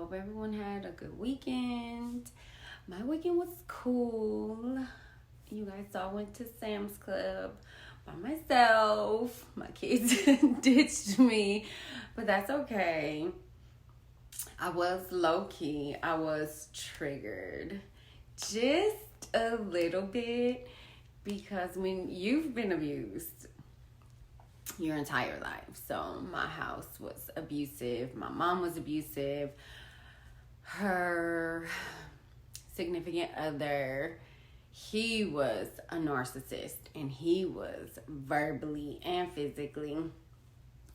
hope everyone had a good weekend. My weekend was cool. You guys all went to Sam's Club by myself. My kids ditched me, but that's okay. I was low-key. I was triggered just a little bit because when you've been abused your entire life. So my house was abusive. My mom was abusive. Her significant other, he was a narcissist, and he was verbally and physically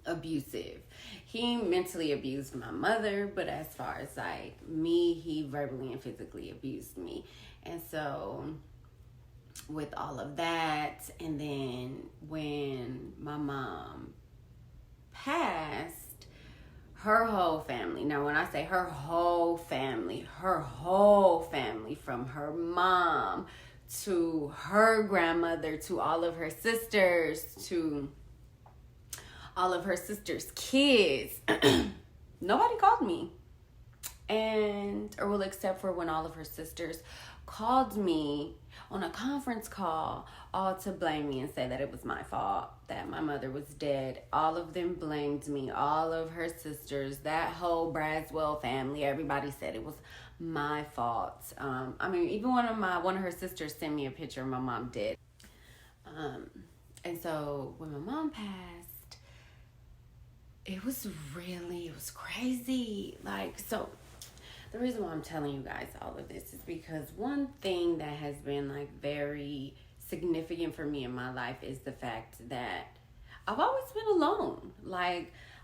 abusive. He mentally abused my mother, but as far as like me, he verbally and physically abused me. And so with all of that, and then when my mom passed, her whole family, now when I say her whole family from her mom to her grandmother to all of her sisters to all of her sisters' kids, nobody called me. Except for when all of her sisters called me on a conference call, all to blame me and say that it was my fault, that my mother was dead. All of them blamed me, all of her sisters, that whole Braswell family, everybody said it was my fault. Even one of her sisters sent me a picture of my mom dead. And so when my mom passed, it was crazy. The reason why I'm telling you guys all of this is because one thing that has been very significant for me in my life is the fact that I've always been alone.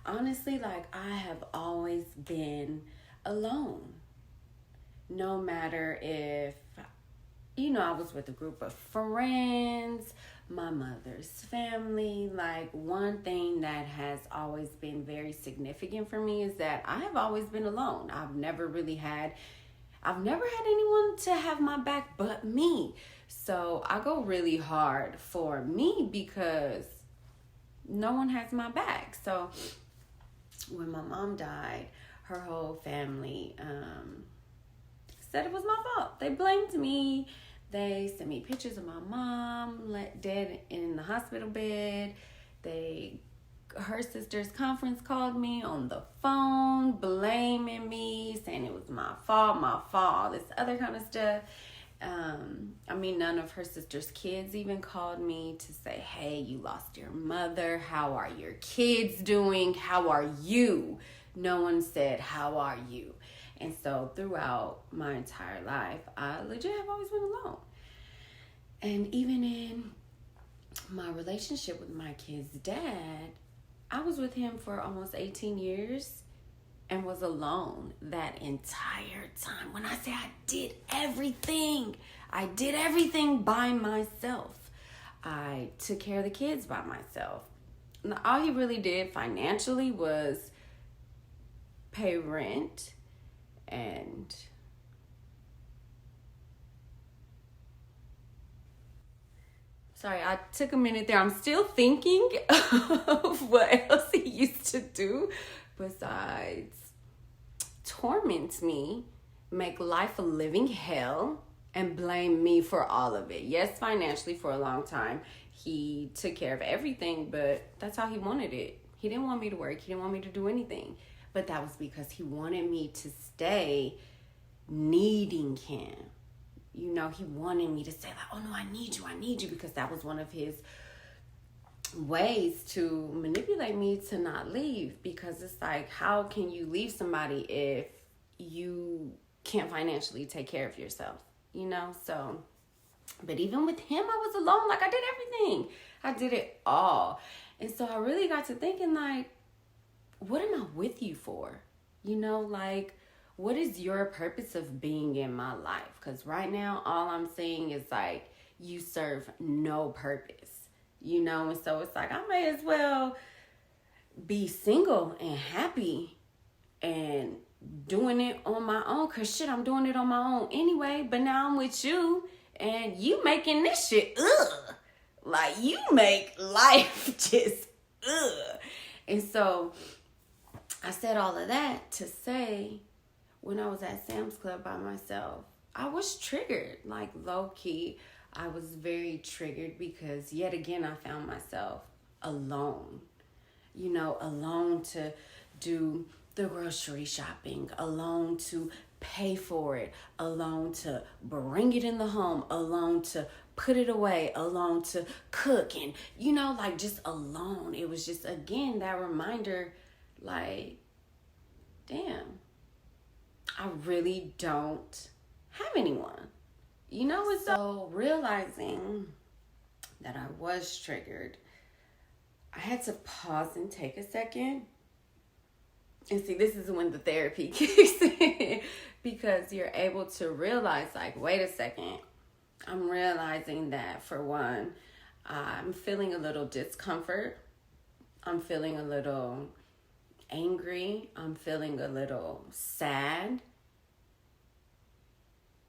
Honestly, I have always been alone. No matter if, I was with a group of friends, my mother's family. One thing that has always been very significant for me is that I have always been alone. I've never had anyone to have my back but me. So I go really hard for me because no one has my back. So when my mom died, her whole family said it was my fault. They blamed me. They sent me pictures of my mom dead in the hospital bed. Her sister's conference called me on the phone, blaming me, saying it was my fault, all this other kind of stuff. None of her sister's kids even called me to say, hey, you lost your mother. How are your kids doing? How are you? No one said, how are you? And so throughout my entire life, I legit have always been alone. And even in my relationship with my kid's dad, I was with him for almost 18 years and was alone that entire time. When I say I did everything by myself. I took care of the kids by myself. And all he really did financially was pay rent and sorry, I took a minute there. I'm still thinking of what else he used to do besides torment me, make life a living hell, and blame me for all of it. Yes, financially for a long time, he took care of everything, but that's how he wanted it. He didn't want me to work. He didn't want me to do anything. But that was because he wanted me to stay needing him. He wanted me to say oh no, I need you, because that was one of his ways to manipulate me to not leave, because it's how can you leave somebody if you can't financially take care of yourself, So, but even with him, I was alone. I did everything. I did it all. And so I really got to thinking what am I with you for? What is your purpose of being in my life? Because right now, all I'm seeing is you serve no purpose, And so it's I may as well be single and happy and doing it on my own. Because I'm doing it on my own anyway. But now I'm with you and you making this shit, you make life just, And so I said all of that to say, when I was at Sam's Club by myself, I was triggered. Like, low key, I was very triggered because yet again I found myself alone. You know, alone to do the grocery shopping, alone to pay for it, alone to bring it in the home, alone to put it away, alone to cook, and you know, like, just alone. It was just, again, that reminder, like, damn, I really don't have anyone. You know, and so realizing that I was triggered, I had to pause and take a second. And see, this is when the therapy kicks in, because you're able to realize, like, wait a second. I'm realizing that, for one, I'm feeling a little discomfort. I'm feeling a little angry. I'm feeling a little sad.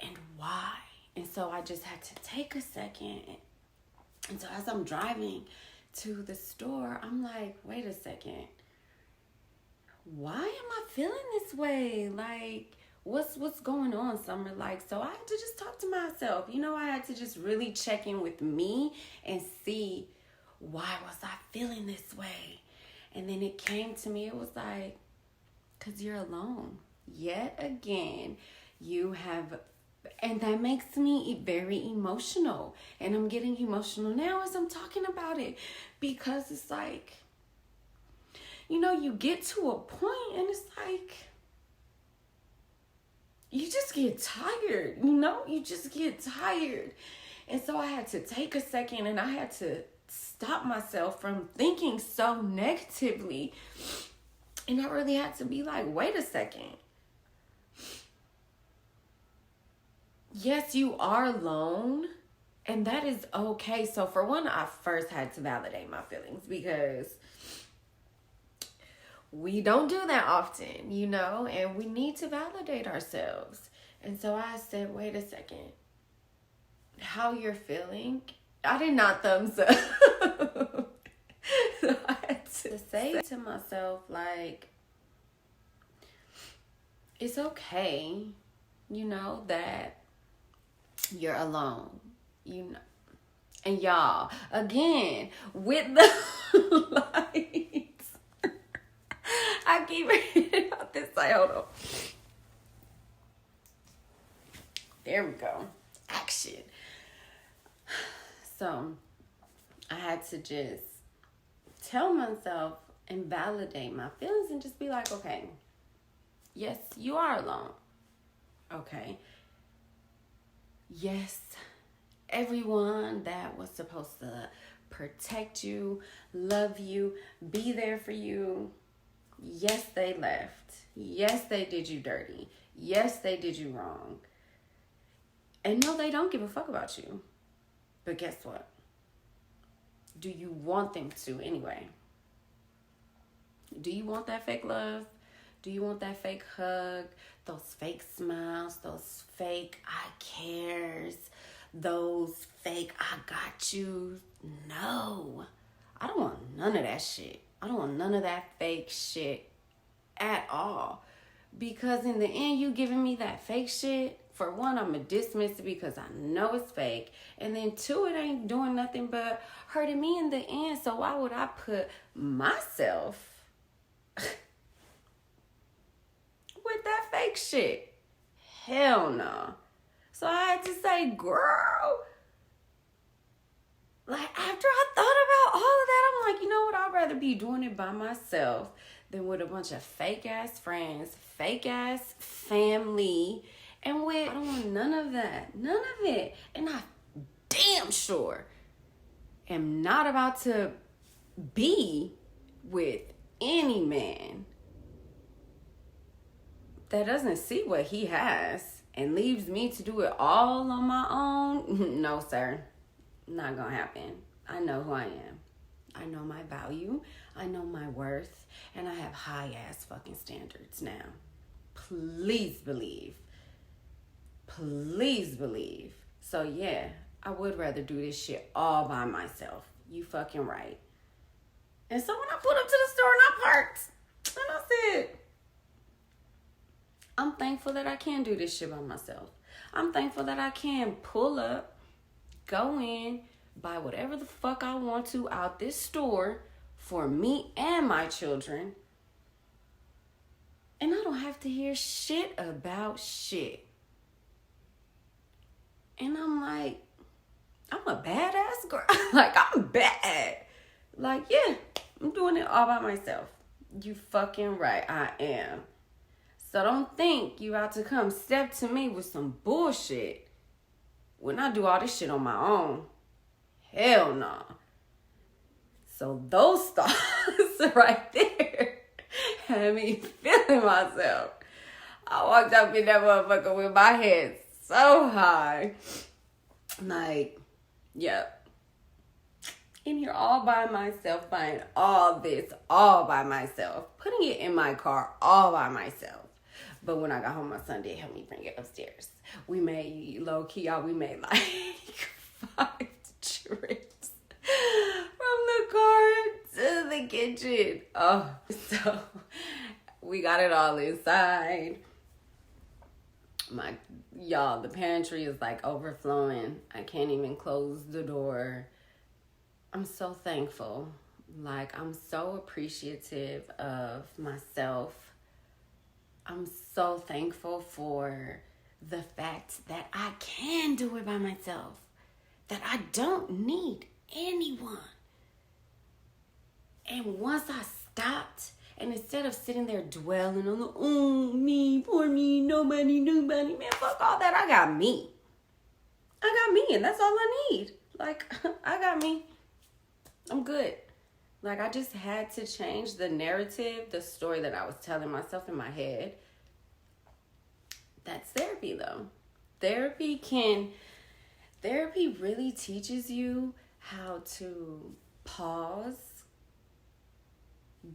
And why? And so I just had to take a second. And so as I'm driving to the store, I'm like, wait a second. Why am I feeling this way? Like, what's going on, Summer? Like, so I had to just talk to myself. You know, I had to just really check in with me and see, why was I feeling this way? And then it came to me, it was like, because you're alone. Yet again, you have, and that makes me very emotional. And I'm getting emotional now as I'm talking about it, because it's like, you know, you get to a point and it's like, you just get tired, you know? You just get tired. And so I had to take a second and I had to stop myself from thinking so negatively. And I really had to be like, wait a second. Yes, you are alone, and that is okay. So for one, I first had to validate my feelings, because we don't do that often, you know, and we need to validate ourselves. And so I said, wait a second, how you're feeling? I did not thumbs up. So I had to say to myself, like, it's okay, you know, that you're alone, you know. And y'all, again, with the lights, I keep reading out this side. Hold on. There we go. Action. So I had to just tell myself and validate my feelings and just be like, okay, yes, you are alone. Okay. Yes, everyone that was supposed to protect you, love you, be there for you, yes, they left. Yes, they did you dirty. Yes, they did you wrong. And no, they don't give a fuck about you. But guess what? Do you want them to anyway? Do you want that fake love? Do you want that fake hug? Those fake smiles? Those fake I cares? Those fake I got you? No. I don't want none of that shit. I don't want none of that fake shit at all. Because in the end, you giving me that fake shit, for one, I'm going to dismiss it because I know it's fake. And then two, it ain't doing nothing but hurting me in the end. So why would I put myself with that fake shit? Hell no. So I had to say, girl, like, after I thought about all of that, I'm like, you know what? I'd rather be doing it by myself than with a bunch of fake ass friends, fake ass family, and with, I don't want none of that. None of it. And I damn sure am not about to be with any man that doesn't see what he has and leaves me to do it all on my own. No, sir. Not gonna happen. I know who I am. I know my value. I know my worth. And I have high ass fucking standards now. Please believe. Please believe. So yeah, I would rather do this shit all by myself. You fucking right. And so when I pulled up to the store and I parked, and I said, I'm thankful that I can do this shit by myself. I'm thankful that I can pull up, go in, buy whatever the fuck I want to out this store for me and my children. And I don't have to hear shit about shit. And I'm like, I'm a badass girl. Like, I'm bad. Like, yeah, I'm doing it all by myself. You fucking right, I am. So don't think you about to come step to me with some bullshit when I do all this shit on my own. Hell no. So those thoughts right there had me feeling myself. I walked up in that motherfucker with my head so high. Like, yep. In here all by myself, buying all this all by myself, putting it in my car all by myself. But when I got home, my son did help me bring it upstairs. We made, low key, y'all, we made like 5 trips from the car to the kitchen. Oh, so we got it all inside. Y'all, the pantry is like overflowing. I can't even close the door. I'm so thankful. Like, I'm so appreciative of myself. I'm so thankful for the fact that I can do it by myself. That I don't need anyone. And once I stopped, and instead of sitting there dwelling on the, oh, me, poor me, nobody, man, fuck all that. I got me. I got me, and that's all I need. Like, I got me. I'm good. Like, I just had to change the narrative, the story that I was telling myself in my head. That's therapy, though. Therapy really teaches you how to pause,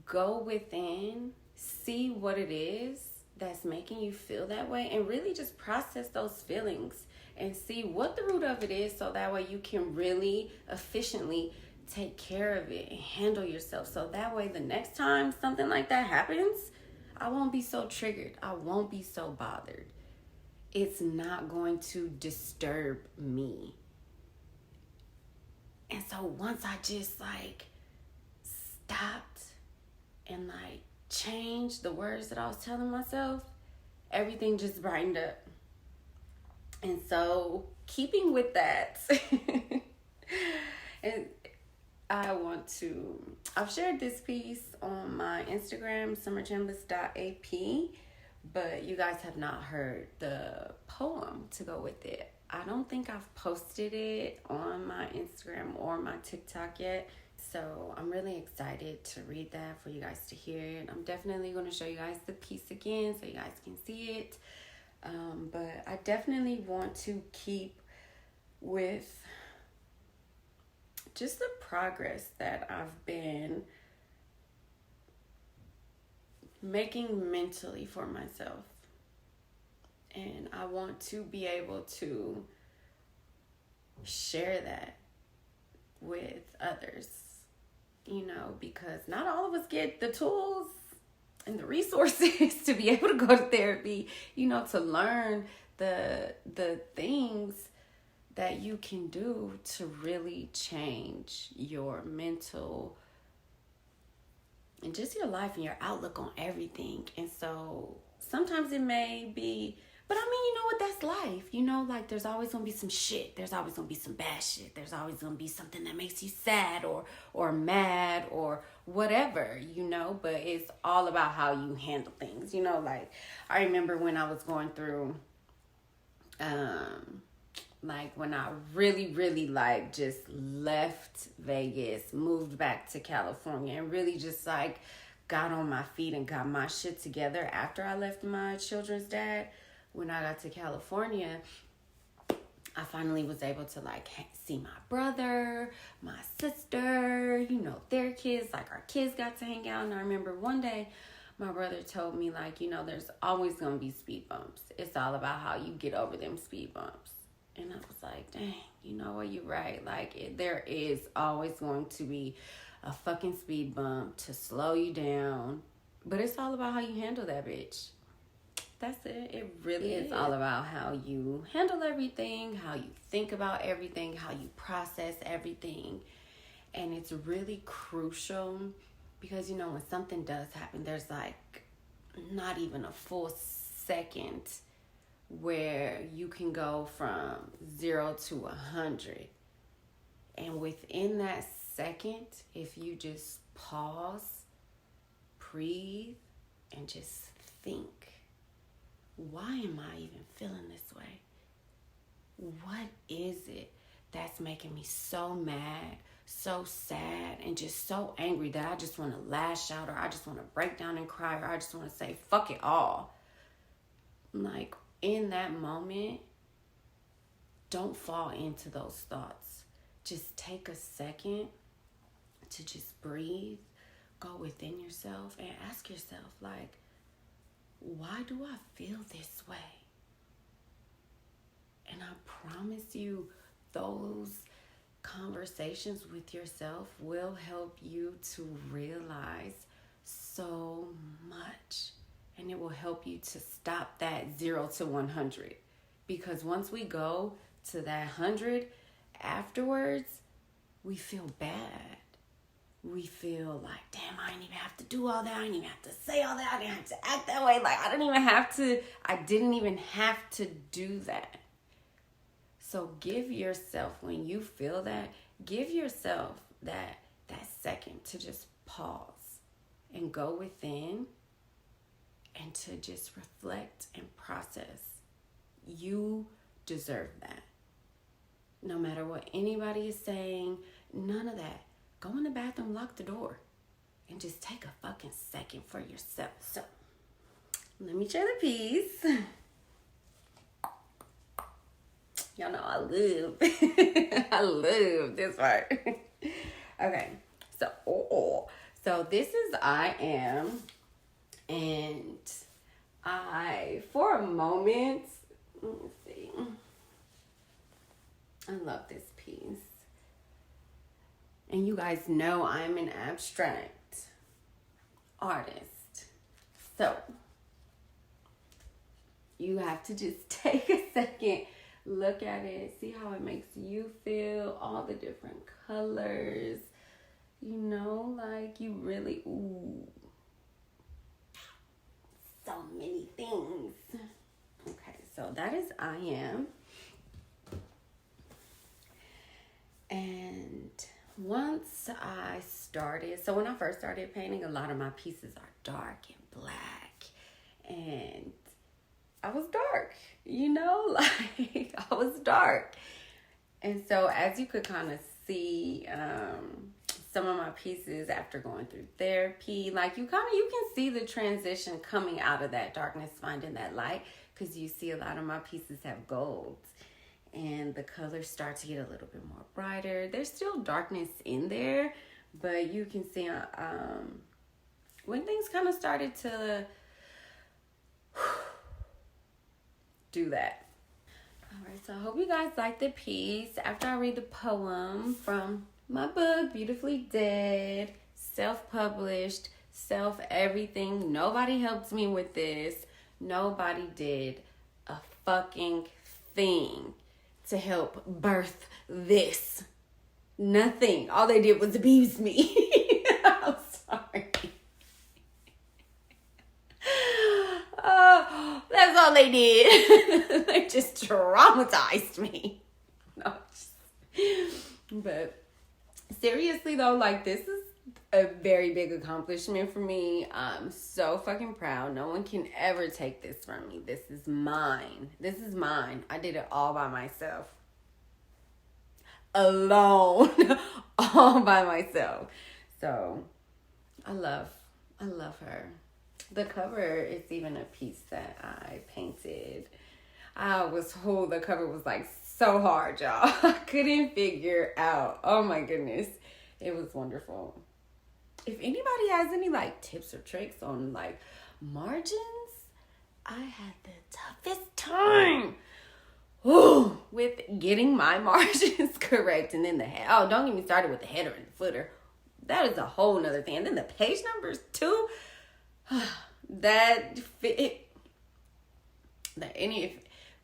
go within, see what it is that's making you feel that way, and really just process those feelings and see what the root of it is, so that way you can really efficiently take care of it and handle yourself. So that way the next time something like that happens, I won't be so triggered. I won't be so bothered. It's not going to disturb me. And so once I just like stopped and like changed the words that I was telling myself, everything just brightened up. And so keeping with that, and I've shared this piece on my Instagram, summerchambliss.ap, but you guys have not heard the poem to go with it. I don't think I've posted it on my Instagram or my TikTok yet. So I'm really excited to read that for you guys to hear it. I'm definitely going to show you guys the piece again so you guys can see it. But I definitely want to keep with just the progress that I've been making mentally for myself. And I want to be able to share that with others, you know, because not all of us get the tools and the resources to be able to go to therapy, you know, to learn the things that you can do to really change your mental and just your life and your outlook on everything. And so sometimes it may be, but I mean, you know what, that's life. You know, like there's always going to be some shit. There's always going to be some bad shit. There's always going to be something that makes you sad or mad or whatever, you know, but it's all about how you handle things. You know, like I remember when I was going through, like when I really like just left Vegas, moved back to California, and really just like got on my feet and got my shit together after I left my children's dad. When I got to California, I finally was able to like see my brother, my sister, you know, their kids, like our kids got to hang out. And I remember one day my brother told me, like, you know, there's always going to be speed bumps. It's all about how you get over them speed bumps. And I was like, dang, you know what, you're right. Like, there is always going to be a fucking speed bump to slow you down. But it's all about how you handle that bitch. That's it. It really is all about how you handle everything, how you think about everything, how you process everything. And it's really crucial because, you know, when something does happen, there's like not even a full second where you can go from 0 to 100. And within that second, if you just pause, breathe, and just think, why am I even feeling this way? What is it that's making me so mad, so sad, and just so angry that I just want to lash out, or I just want to break down and cry, or I just want to say, fuck it all? Like, in that moment, don't fall into those thoughts. Just take a second to just breathe, go within yourself, and ask yourself, like, why do I feel this way? And I promise you, those conversations with yourself will help you to realize so much. And it will help you to stop that 0 to 100. Because once we go to that 100, afterwards, we feel bad. We feel like, damn, I didn't even have to do all that. I didn't even have to say all that. I didn't have to act that way. Like, I didn't even have to do that. So give yourself, when you feel that, give yourself that second to just pause and go within and to just reflect and process. You deserve that. No matter what anybody is saying, none of that. Go in the bathroom, lock the door, and just take a fucking second for yourself. So, let me share the piece. Y'all know I love this part. Okay, so this is I Am, and for a moment, let me see. I love this piece. And you guys know I'm an abstract artist. So, you have to just take a second, look at it, see how it makes you feel, all the different colors. You know, like you really, so many things. Okay, so that is I Am. And once I started, so when I first started painting, a lot of my pieces are dark and black. And I was dark, you know, like I was dark. And so as you could kind of see, some of my pieces after going through therapy, like you can see the transition coming out of that darkness, finding that light, because you see a lot of my pieces have gold. And the colors start to get a little bit more brighter. There's still darkness in there, but you can see when things kind of started to do that. All right, so I hope you guys like the piece. After I read the poem from my book, Beautifully Dead, self-published, self-everything. Nobody helped me with this. Nobody did a fucking thing to help birth this. Nothing. All they did was abuse me. I'm sorry. That's all they did. They just traumatized me. No, but seriously though, like this is a very big accomplishment for me. I'm so fucking proud. No one can ever take this from me. This is mine. This is mine. I did it all by myself. Alone. All by myself. So I love her. The cover is even a piece that I painted. The cover was like so hard, y'all. I couldn't figure out. Oh my goodness. It was wonderful. If anybody has any like tips or tricks on like margins, I had the toughest time with getting my margins correct. And then don't get me started with the header and the footer. That is a whole nother thing. And then the page numbers too.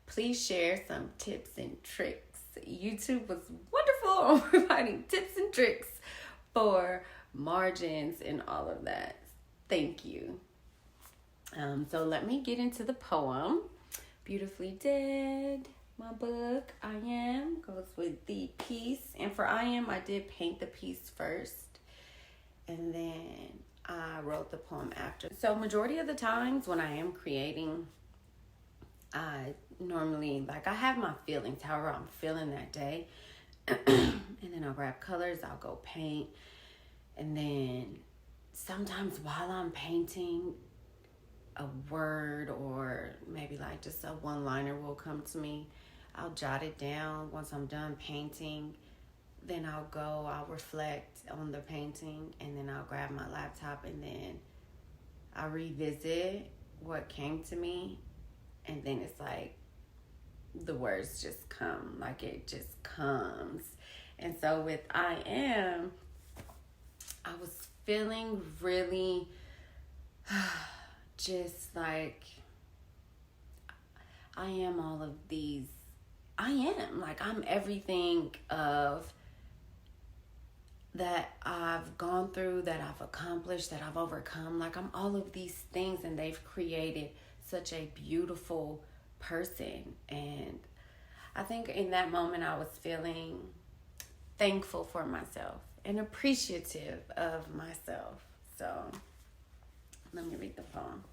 Please share some tips and tricks. YouTube was wonderful on providing tips and tricks for margins and all of that. Thank you. So let me get into the poem. Beautifully Dead, my book, I Am, goes with the piece. And for I Am, I did paint the piece first. And then I wrote the poem after. So majority of the times when I am creating, I normally, I have my feelings, however I'm feeling that day. And then I'll grab colors, I'll go paint. And then sometimes while I'm painting, a word or maybe just a one-liner will come to me. I'll jot it down once I'm done painting. Then I'll reflect on the painting, and then I'll grab my laptop, and then I'll revisit what came to me, and then it's the words just come, it just comes. And so with I Am, I was feeling really just I am all of these. I am I'm everything of that I've gone through, that I've accomplished, that I've overcome. I'm all of these things, and they've created such a beautiful person. And I think in that moment I was feeling thankful for myself and appreciative of myself. So let me read the poem.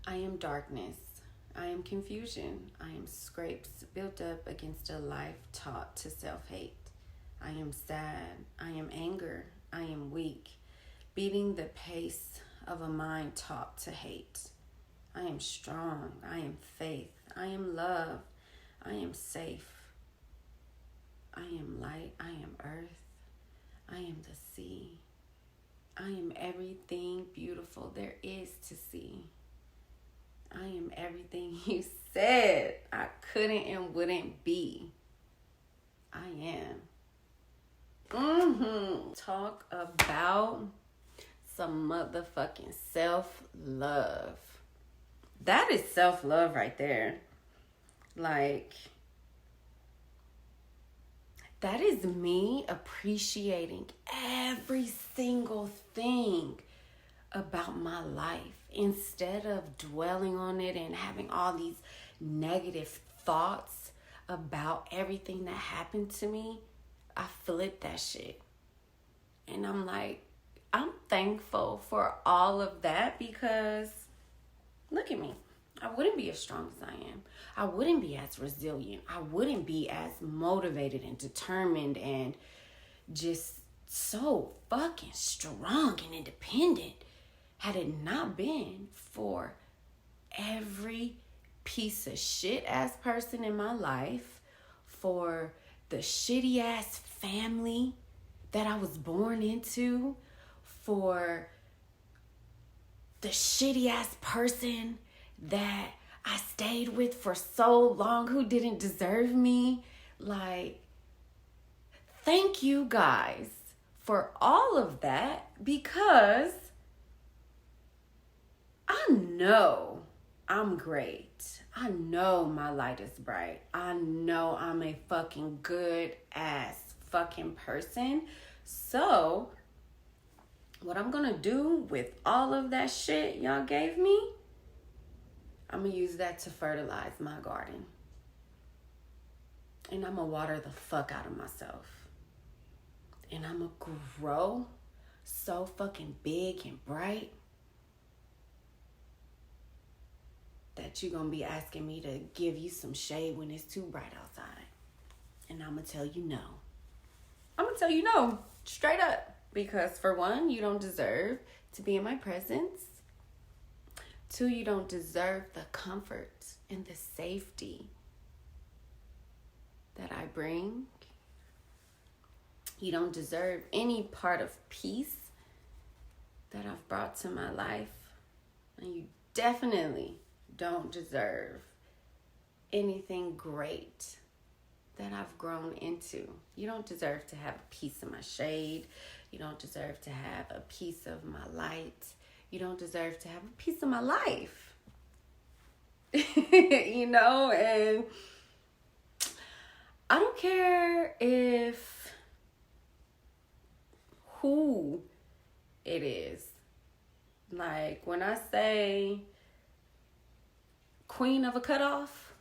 I am darkness. I am confusion. I am scrapes built up against a life taught to self-hate. I am sad. I am anger. I am weak, beating the pace of a mind taught to hate. I am strong. I am faith. I am love. I am safe. I am light. I am earth. I am the sea. I am everything beautiful there is to see. I am everything you said I couldn't and wouldn't be. I am. Talk about some motherfucking self-love. That is self-love right there. That is me appreciating every single thing about my life instead of dwelling on it and having all these negative thoughts about everything that happened to me. I flip that shit. And I'm thankful for all of that, because look at me. I wouldn't be as strong as I am. I wouldn't be as resilient. I wouldn't be as motivated and determined and just so fucking strong and independent had it not been for every piece of shit ass person in my life, for the shitty ass family that I was born into, for the shitty ass person that I stayed with for so long who didn't deserve me. Thank you guys for all of that, because I know I'm great. I know my light is bright. I know I'm a fucking good ass fucking person. So what I'm gonna do with all of that shit y'all gave me, I'm gonna use that to fertilize my garden. And I'm gonna water the fuck out of myself. And I'm gonna grow so fucking big and bright that you're gonna be asking me to give you some shade when it's too bright outside. And I'm gonna tell you no. I'm gonna tell you no, straight up. Because for one, you don't deserve to be in my presence. Two, you don't deserve the comfort and the safety that I bring. You don't deserve any part of peace that I've brought to my life. And you definitely don't deserve anything great that I've grown into. You don't deserve to have a piece of my shade. You don't deserve to have a piece of my light. You don't deserve to have a piece of my life. you know, and I don't care if who it is. Like when I say queen of a cutoff,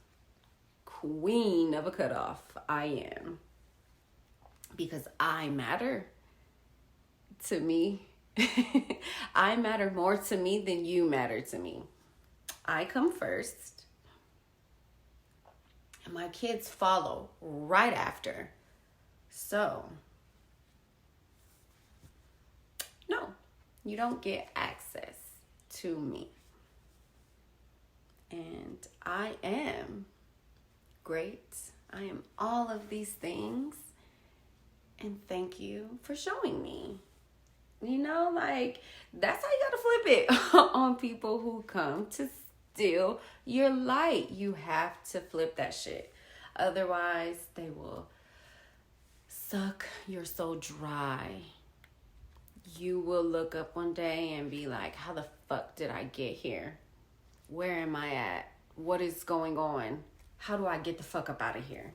I am. Because I matter to me. I matter more to me than you matter to me. I come first. And my kids follow right after. So, no, you don't get access to me. And I am great. I am all of these things. And thank you for showing me. You know, like, that's how you gotta flip it on people who come to steal your light. You have to flip that shit. Otherwise, they will suck your soul dry. You will look up one day and be like, how the fuck did I get here? Where am I at? What is going on? How do I get the fuck up out of here?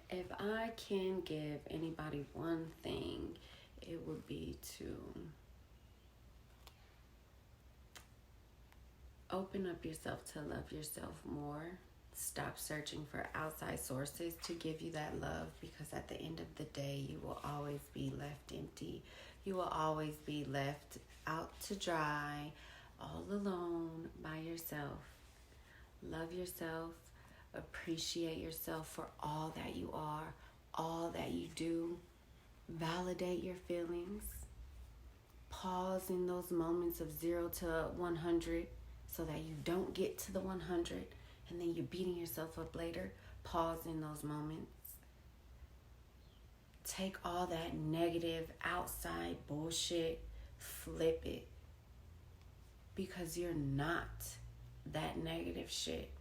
If I can give anybody one thing, it would be to open up yourself to love yourself more. Stop searching for outside sources to give you that love, because at the end of the day, you will always be left empty. You will always be left out to dry, all alone by yourself. Love yourself. Appreciate yourself for all that you are, all that you do. Validate your feelings. Pause in those moments of 0 to 100 so that you don't get to the 100 and then you're beating yourself up later. Pause in those moments. Take all that negative outside bullshit, flip it. Because you're not that negative shit.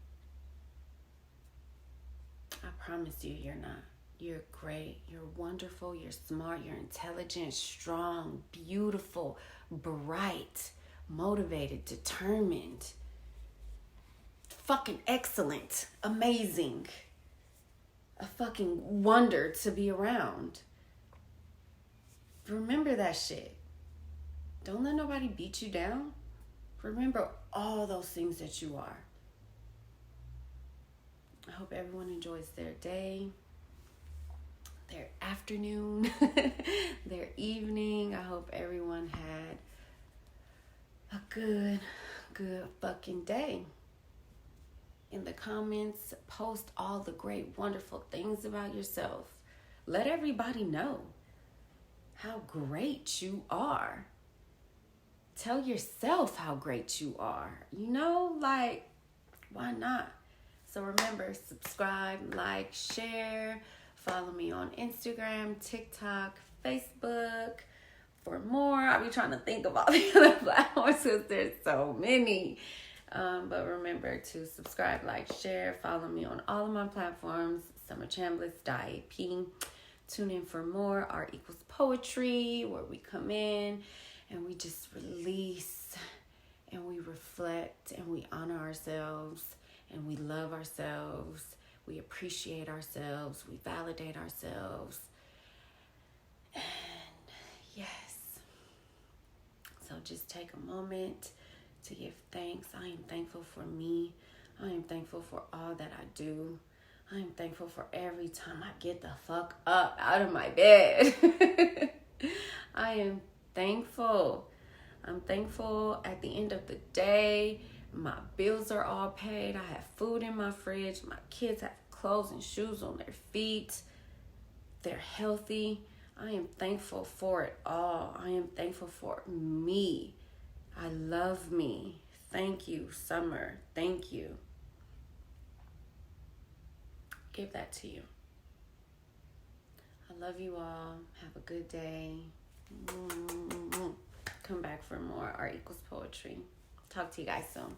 I promise you, you're not. You're great. You're wonderful. You're smart. You're intelligent, strong, beautiful, bright, motivated, determined, fucking excellent, amazing, a fucking wonder to be around. Remember that shit. Don't let nobody beat you down. Remember all those things that you are. I hope everyone enjoys their day, their afternoon, their evening. I hope everyone had a good fucking day. In the comments, post all the great, wonderful things about yourself. Let everybody know how great you are. Tell yourself how great you are. You know, like, why not? So remember, subscribe, like, share. Follow me on Instagram, TikTok, Facebook. For more, I'll be trying to think of all the other platforms because there's so many. But remember to subscribe, like, share. Follow me on all of my platforms, summerchambliss.ap. Tune in for more Art Equals Poetry, where we come in and we just release and we reflect and we honor ourselves. And we love ourselves, we appreciate ourselves, we validate ourselves. And yes, so just take a moment to give thanks. I am thankful for me. I am thankful for all that I do. I am thankful for every time I get the fuck up out of my bed. I am thankful. I'm thankful at the end of the day. My bills are all paid. I have food in my fridge. My kids have clothes and shoes on their feet. They're healthy. I am thankful for it all. I am thankful for me. I love me. Thank you, Summer. Thank you. Give that to you. I love you all. Have a good day. Come back for more Art Equals Poetry. Talk to you guys soon.